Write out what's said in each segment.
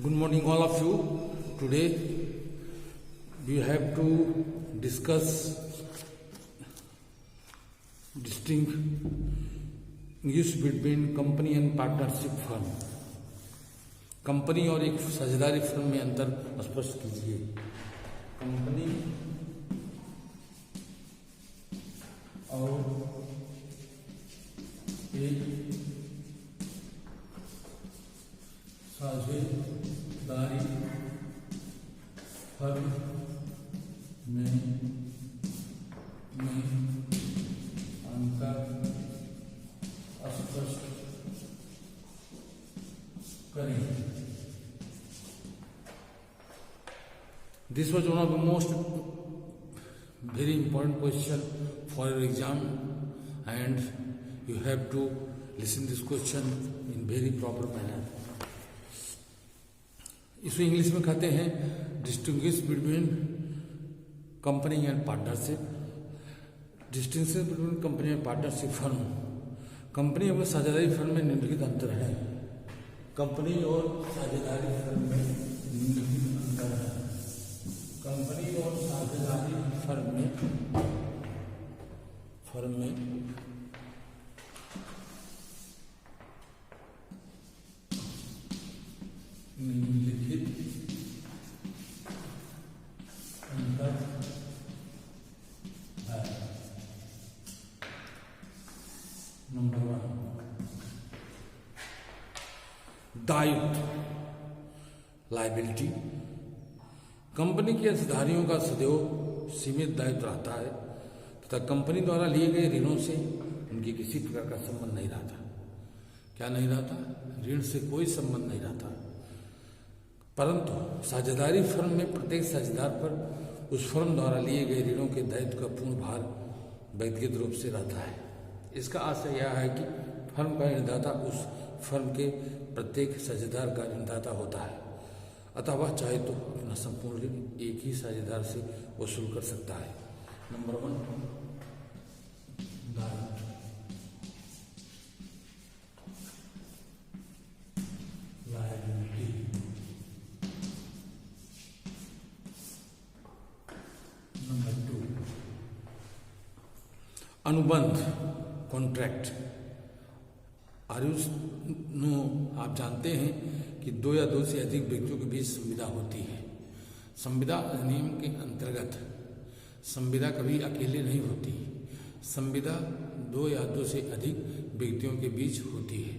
Good morning, all of you. Today we have to discuss distinguish between company and partnership firm. Company और एक साझेदारी firm में अंतर स्पष्ट कीजिए। कंपनी और एक साझेदारी फर्म में अंतर स्पष्ट करें। This was one of the most very important question for your exam, and you have to listen this question in very proper manner. इसको इंग्लिश में कहते हैं distinguish between company and partnership. Distinguish between company and partnership firm. Company और साझेदारी firm में निम्नलिखित अंतर है। कंपनी और साझेदारी फर्म में निम्नलिखित अंतर है। कंपनी और साझेदारी फर्म में निम्नलिखित अंतर है। नंबर 1, दायित्व लायबिलिटी। कंपनी के अंशधारियों का सदैव सीमित दायित्व रहता है तथा कंपनी द्वारा लिए गए ऋणों से उनकी किसी प्रकार का संबंध नहीं रहता। क्या नहीं रहता? ऋण से कोई संबंध नहीं रहता। परंतु साझेदारी फर्म में प्रत्येक साझेदार पर उस फर्म द्वारा लिए गए ऋणों के दायित्व का पूर्ण भार व्यक्तिगत रूप से रहता है। इसका आशय यह है कि फर्म का ऋणदाता उस फर्म के प्रत्येक साझेदार का ऋणदाता होता है, अतः वह चाहे तो अपना संपूर्ण ऋण एक ही साझेदार से वसूल कर सकता है। Number 1, liability. नंबर 2, अनुबंध कॉन्ट्रैक्ट। आप जानते हैं कि 2 या 2 से अधिक व्यक्तियों के बीच संविदा होती है। संविदा अधिनियम के अंतर्गत संविदा कभी अकेले नहीं होती। संविदा 2 या 2 से अधिक व्यक्तियों के बीच होती है।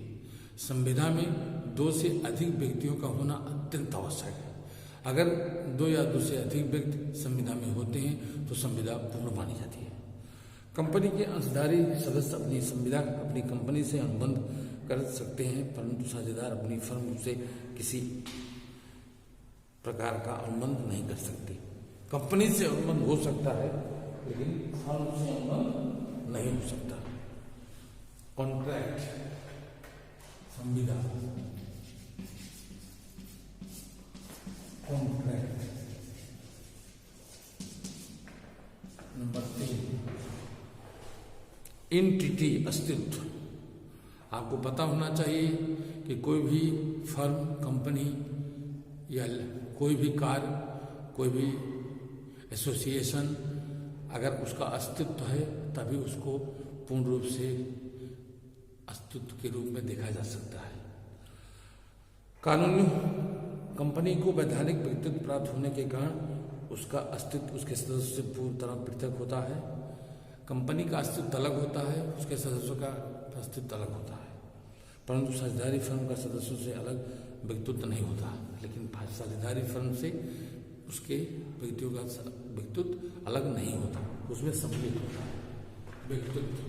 संविदा में 2 से अधिक व्यक्तियों का होना अत्यंत आवश्यक है। अगर 2 या 2 से अधिक व्यक्ति संविदा में होते हैं तो संविदा पूर्ण मानी जाती है। कंपनी के अंशधारी सदस्य अपनी संविदा अपनी कंपनी से अनुबंध कर सकते हैं, परंतु साझेदार अपनी फर्म से किसी प्रकार का अनुबंध नहीं कर सकते। कंपनी से अनुबंध हो सकता है लेकिन फर्म से अनुबंध नहीं हो सकता। कॉन्ट्रैक्ट संविदा। कॉन्ट्रैक्ट। नंबर 3, एंटिटी अस्तित्व। आपको पता होना चाहिए कि कोई भी फर्म, कंपनी या कोई भी कार्य, कोई भी एसोसिएशन, अगर उसका अस्तित्व है तभी उसको पूर्ण रूप से अस्तित्व के रूप में देखा जा सकता है। कानूनी कंपनी को वैधानिक व्यक्तित्व प्राप्त होने के कारण उसका अस्तित्व उसके सदस्यों से पूर्ण तरह पृथक होता है। कंपनी का अस्तित्व अलग होता है, उसके सदस्यों का अस्तित्व अलग होता है। परंतु साझेदारी फर्म का सदस्यों से अलग व्यक्तित्व नहीं होता, लेकिन साझेदारी फर्म से उसके व्यक्तियों का व्यक्तित्व अलग नहीं होता, उसमें सम्मिलित होता है। व्यक्तित्व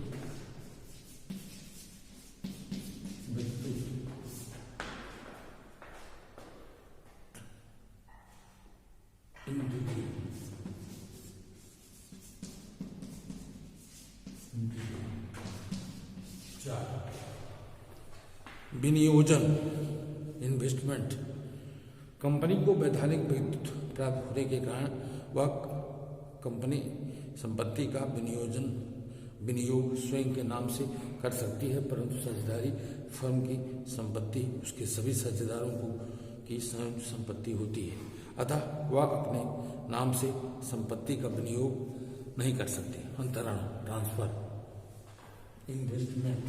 विनियोजन इन्वेस्टमेंट। कंपनी को वैधानिक व्यक्तित्व प्राप्त होने के कारण वह कंपनी संपत्ति का विनियोग स्वयं के नाम से कर सकती है, परंतु साझेदारी फर्म की संपत्ति उसके सभी साझेदारों को की संयुक्त संपत्ति होती है, अतः वह अपने नाम से संपत्ति का विनियोग नहीं कर सकते। अंतरण, ट्रांसफर, इन्वेस्टमेंट,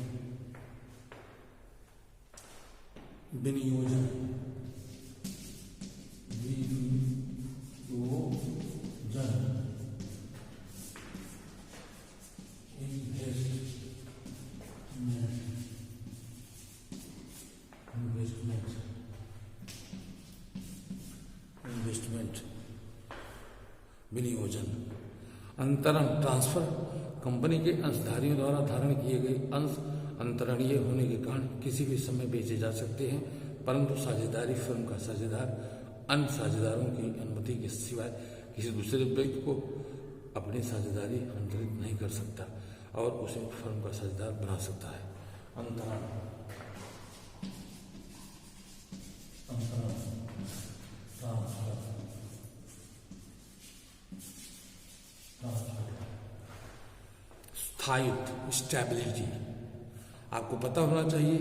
विनियोजन, इन्वेस्टमेंट, विनियोजन। अंतरण, ट्रांसफर, कंपनी के अंशधारियों द्वारा धारण किए गए अंश अंतरणीय होने के कारण किसी भी समय बेचे जा सकते हैं, परंतु साझेदारी फर्म का साझेदार अन्य साझेदारों की अनुमति के सिवाय किसी दूसरे व्यक्ति को अपनी साझेदारी अंतरित नहीं कर सकता और उसे फर्म का साझेदार बना सकता है। अंतरण, स्थायित्व, स्टेबिलिटी। आपको पता होना चाहिए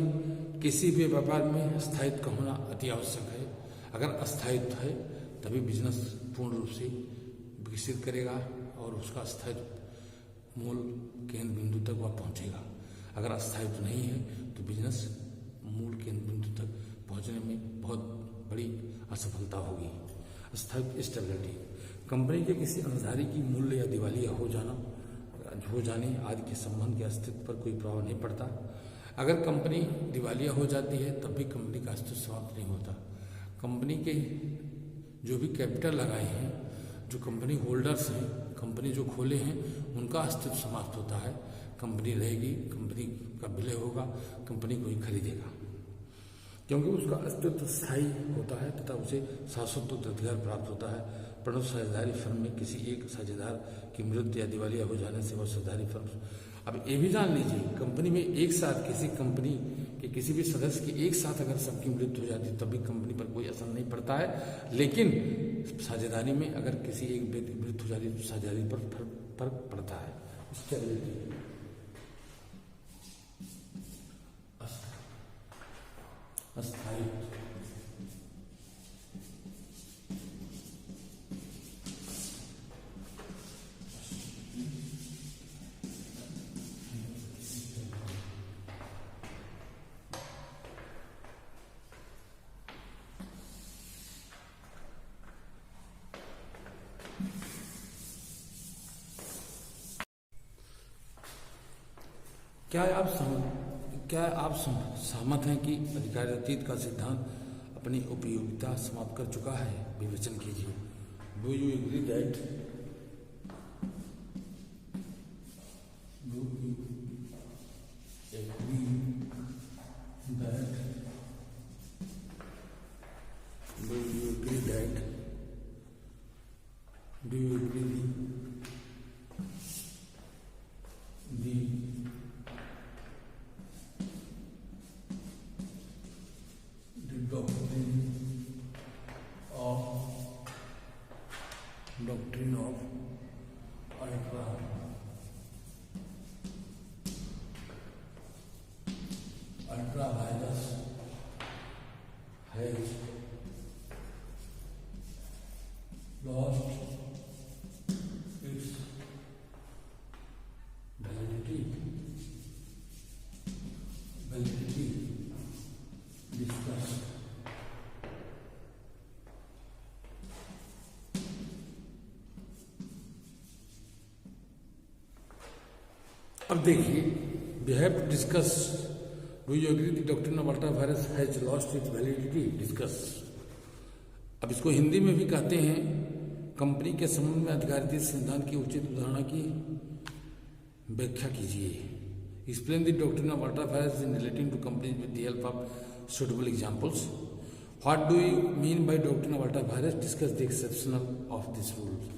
किसी भी व्यापार में स्थायित्व का होना अति आवश्यक है। अगर अस्थायित्व है तभी बिजनेस पूर्ण रूप से विकसित करेगा और उसका स्थायित्व मूल केंद्र बिंदु तक वह पहुंचेगा। अगर अस्थायित्व नहीं है तो बिजनेस मूल केंद्र बिंदु तक पहुंचने में बहुत बड़ी असफलता होगी। स्थायित्व, स्टेबिलिटी, कंपनी के किसी अंशधारी की मूल्य या दिवालिया हो जाने आदि के संबंध के अस्तित्व पर कोई प्रभाव नहीं पड़ता। अगर कंपनी दिवालिया हो जाती है तब भी कंपनी का अस्तित्व समाप्त नहीं होता। कंपनी के जो भी कैपिटल लगाए हैं, जो कंपनी होल्डर्स हैं, कंपनी जो खोले हैं, उनका अस्तित्व समाप्त होता है। कंपनी रहेगी, कंपनी का विलय होगा, कंपनी को ही खरीदेगा, क्योंकि उसका अस्तित्व स्थायी होता है तथा उसे शाश्वत उत्तराधिकार प्राप्त होता है। परंतु साझेदारी फर्म में किसी एक साझेदार की मृत्यु या दिवालिया हो जाने से वह साझेदारी फर्म। अब ये भी जान लीजिए, कंपनी में एक साथ किसी कंपनी के किसी भी सदस्य की एक साथ अगर सबकी मृत्यु हो जाती है तब भी कंपनी पर कोई असर नहीं पड़ता है, लेकिन साझेदारी में अगर किसी एक व्यक्ति की मृत्यु हो जाती है तो साझेदारी पर फर्क पड़ता है। स्टेबिलिटी, अस्थायित्व, क्या आप सहमत हैं कि अधिकारातीत का सिद्धांत अपनी उपयोगिता समाप्त कर चुका है? विवेचन कीजिए। Do you agree that doctrine of ultra virus has lost its validity discussed. अब देखिए, we have to discuss, do you agree the doctrine of ultra vires has lost its validity, discuss. अब इसको हिंदी में भी कहते हैं, कंपनी के संबंध में अधिकारित सिद्धांत की उचित उदाहरण की व्याख्या कीजिए। Explain the doctrine of ultra vires in relating to companies with the help of suitable examples. What do you mean by doctrine of ultra vires? Discuss the exceptional of this rules.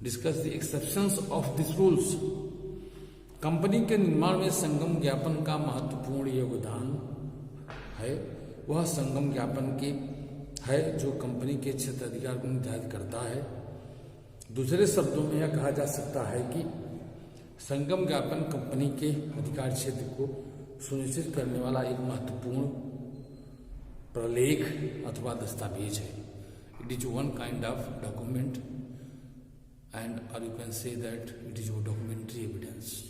Discuss the exceptions of this rules. Company के निर्माण में संगम ज्ञापन का महत्वपूर्ण योगदान है। वह संगम ज्ञापन के है जो कंपनी के क्षेत्राधिकार को निर्धारित करता है। दूसरे शब्दों में यह कहा जा सकता है कि संगम ज्ञापन कंपनी के अधिकार क्षेत्र को सुनिश्चित करने वाला एक महत्वपूर्ण प्रलेख अथवा दस्तावेज है। It is one kind of document and और you can say that it is documentary evidence.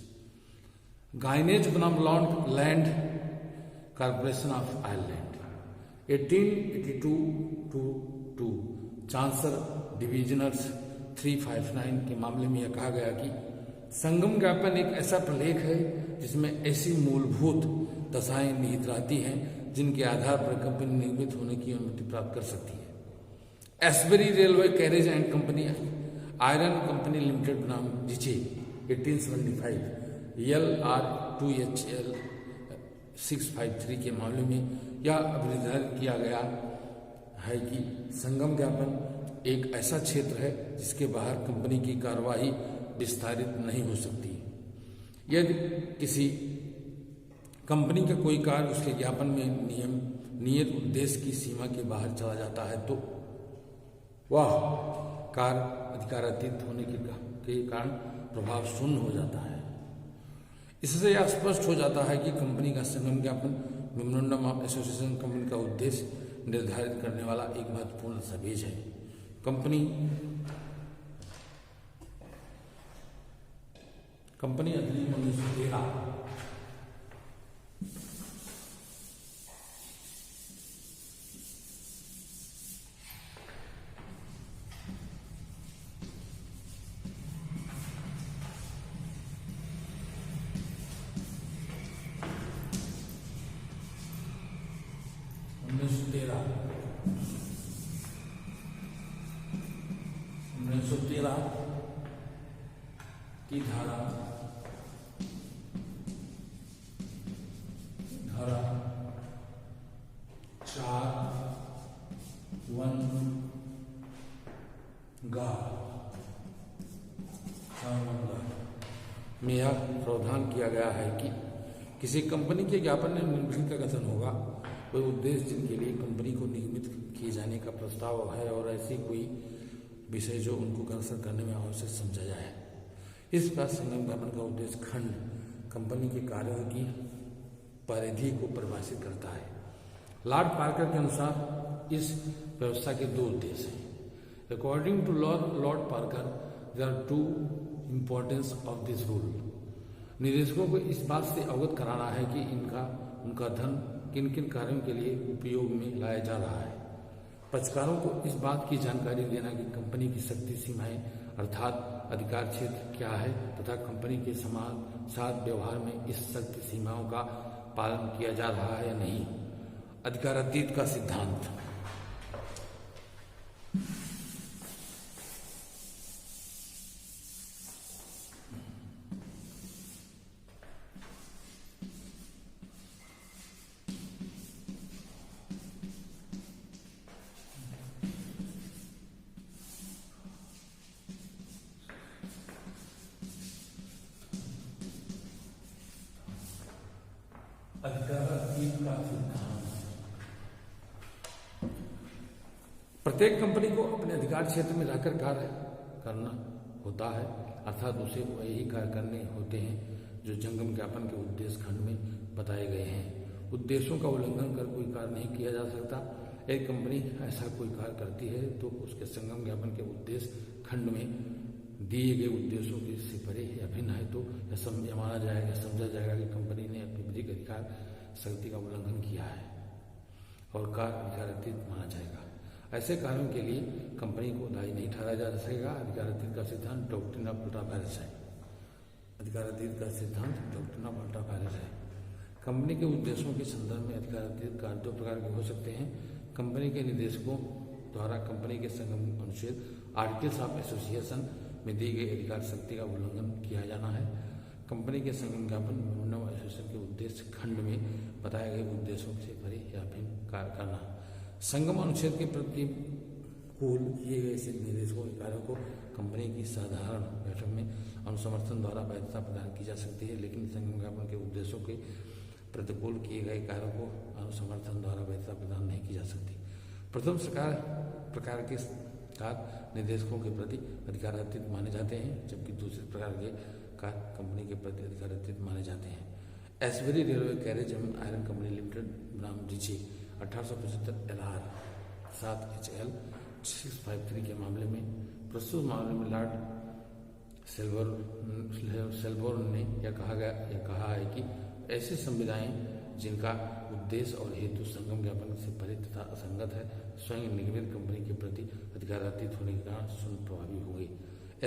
Guinness बनाम land corporation of Ireland 1882 chancellor divisions 359 के मामले में यह कहा गया कि संगम ज्ञापन एक ऐसा प्रलेख है जिसमें ऐसी मूलभूत दशाएं निहित रहती हैं जिनके आधार पर कंपनी निर्मित होने की अनुमति प्राप्त कर सकती है। Ashbury railway carriage and company iron company limited बनाम जीचे 1875 LR2HL 653 के मामले में यह अभिनिर्धारित किया गया है कि संगम ज्ञापन एक ऐसा क्षेत्र है जिसके बाहर कंपनी की कार्यवाही विस्तारित नहीं हो सकती। यदि किसी कंपनी का कोई कार्य उसके ज्ञापन में नियत उद्देश्य की सीमा के बाहर चला जाता है तो वह कार्य अधिकारातीत होने के कारण प्रभाव शून्य हो जाता है। इससे यह स्पष्ट हो जाता है कि कंपनी का संगम ज्ञापन मेमोरेंडम ऑफ एसोसिएशन कंपनी का उद्देश्य निर्धारित करने वाला एक महत्वपूर्ण दस्तावेज है। कंपनी अधिनियम 1913 की धारा 4(1) में यह प्रावधान किया गया है कि किसी कंपनी के ज्ञापन में निम्नलिखित का कथन होगा: कोई उद्देश्य जिनके लिए कंपनी को निगमित किए जाने का प्रस्ताव है और ऐसी कोई विषय जो उनको अग्रसर करने में आवश्यक समझा जाए। इस प्रकार संगम ज्ञापन का उद्देश्य खंड कंपनी के कार्यों की परिधि को परिभाषित करता है। लॉर्ड पार्कर के अनुसार इस व्यवस्था के दो उद्देश्य हैं। According to Lord Parker there are two importance of this rule. निदेशकों को इस बात से अवगत कराना है कि उनका धन किन किन कार्यों के लिए उपयोग में लाया जा रहा है। पक्षकारोों को इस बात की जानकारी देना कि कंपनी की शक्ति सीमाएं अर्थात अधिकार क्षेत्र क्या है तथा कंपनी के साथ व्यवहार में इस शक्ति सीमाओं का पालन किया जा रहा है या नहीं। अधिकारातीत का सिद्धांत। प्रत्येक कंपनी को अपने अधिकार क्षेत्र में रहकर कार्य करना होता है, अर्थात उसे वही कार्य करने होते हैं जो जंगम ज्ञापन के उद्देश्य खंड में बताए गए हैं। उद्देश्यों का उल्लंघन कर कोई कार्य नहीं किया जा सकता। एक कंपनी ऐसा कोई कार्य करती है तो उसके संगम ज्ञापन के उद्देश्य खंड में दिए गए उद्देश्यों के से परे या भिन्न है तो यह माना जाएगा, समझा जाएगा कि कंपनी ने अपनी विधिक अधिकार शक्ति का उल्लंघन किया है और कार्य अधिकारातीत माना जाएगा। ऐसे कार्यों के लिए कंपनी को दायी नहीं ठहराया जा सकेगा। अधिकारातीत का सिद्धांत डॉक्ट्रिन ऑफ उल्टा वायरस है। अधिकारातीत का सिद्धांत डॉक्ट्रिन ऑफ उल्टा वायरस है। कंपनी के उद्देश्यों के संदर्भ में अधिकारातीत कार्य दो प्रकार के हो सकते हैं। कंपनी के निदेशकों द्वारा कंपनी के संगम अनुच्छेद आर्टिकल्स ऑफ एसोसिएशन में दी गई अधिकार शक्ति का उल्लंघन किया जाना है। कंपनी के संगम ज्ञापन मेमोरेंडम एसोसिएशन के उद्देश्य खंड में बताए गए उद्देश्यों से परे या भिन्न कार्य करना। संगम अनुच्छेद के प्रतिकूल किए गए निदेशकों के कार्यों को कंपनी की साधारण बैठक में अनुसमर्थन द्वारा वैधता प्रदान की जा सकती है, लेकिन संगम ज्ञापन के उद्देश्यों के प्रतिकूल किए गए कार्यों को अनुसमर्थन द्वारा वैधता प्रदान नहीं की जा सकती। प्रथम प्रकार के कार्य निदेशकों के प्रति अधिकारातीत माने जाते हैं, जबकि दूसरे प्रकार के कार्य कंपनी के प्रति अधिकारातीत माने जाते हैं। एसबरी रेलवे कैरेज एवं आयरन कंपनी लिमिटेड बनाम जीचे 1875 LR 7 HL 653 के मामले में। प्रस्तुत मामले में लॉर्ड सेल्बोर्न ने यह कहा है कि ऐसी संविदाएं जिनका उद्देश्य और हेतु संगम ज्ञापन से परे तथा असंगत है, स्वयं निगमित कंपनी के प्रति अधिकारातीत होने के कारण स्वयं प्रभावी हो गई।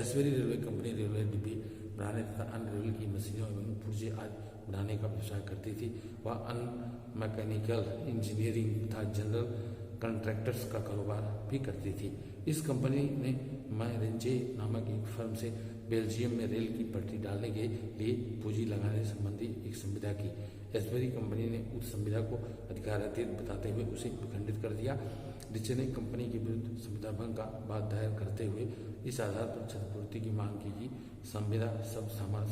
एस्बेरी रेलवे कंपनी रेलवे डिब्बे बनाने तथा अन्य रेल की मशीनों एवं पुर्जे आदि बनाने का व्यवसाय करती थी। वह अन्य मैकेनिकल इंजीनियरिंग तथा जनरल कॉन्ट्रैक्टर्स का कारोबार भी करती थी। इस कंपनी ने मैरेंजे नामक एक फर्म से बेल्जियम में रेल की पटरी डालने के लिए पूंजी लगाने संबंधी एक संविदा की। एस्बेरी कंपनी ने उस संविदा को अधिकारातीत बताते हुए उसे विखंडित कर दिया। रीचे ने कंपनी के विरुद्ध संविदा भंग का वाद दायर करते हुए इस आधार पर क्षतिपूर्ति की मांग की कि संविदा सब सामान